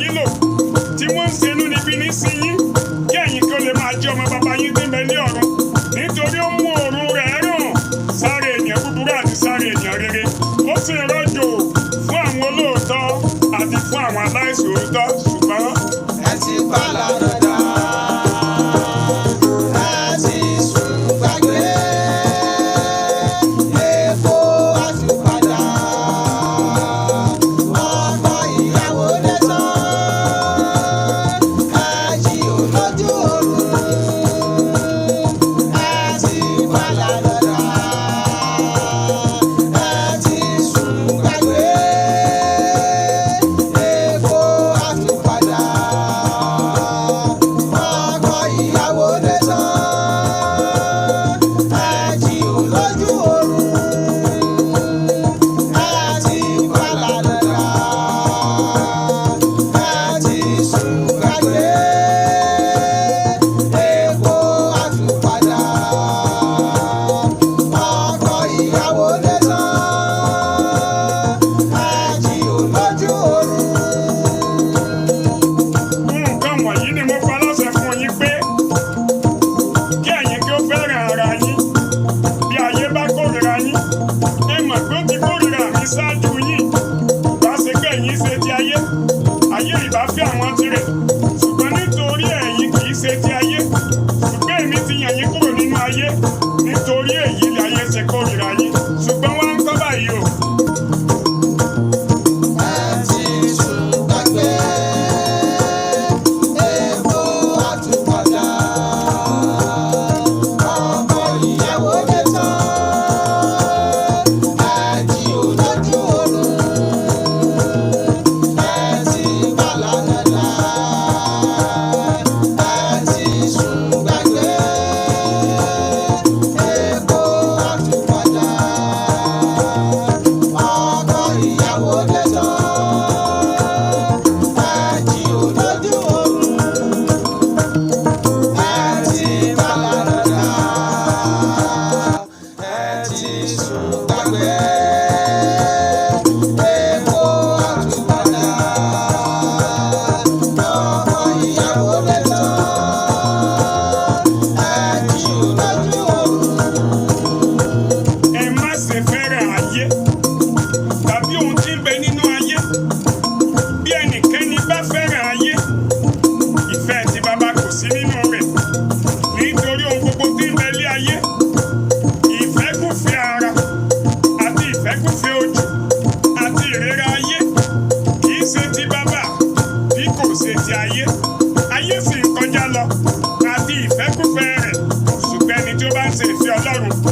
yín lò tí wọ́n ń ṣenú níbi ní sí yín kí ẹ̀yin kí ó lè máa jẹ́ ọmọ bàbá yín tí ń bẹ ní ọ̀run nítorí ó mú òórùn rẹ̀ ràn sáré ènìyàn búburú àti sáré ènìyàn rere ó sì rọ̀jò fún àwọn olóòótọ́ àti fún àwọn aláìṣòótọ́ ṣùgbọ́n ẹ ti fàlà dọ̀dà. Nítorí èyí ni ayé ṣe kórìíra yín ṣùgbọ́n wọ́n ń kọ́ báyìí o. Ayé sì ń kọjá lọ àti ìfẹ́kúfẹ̀ẹ́ rẹ̀ ṣùgbọ́n ẹni tí ó bá ń ṣe ìfẹ́ Ọlọ́run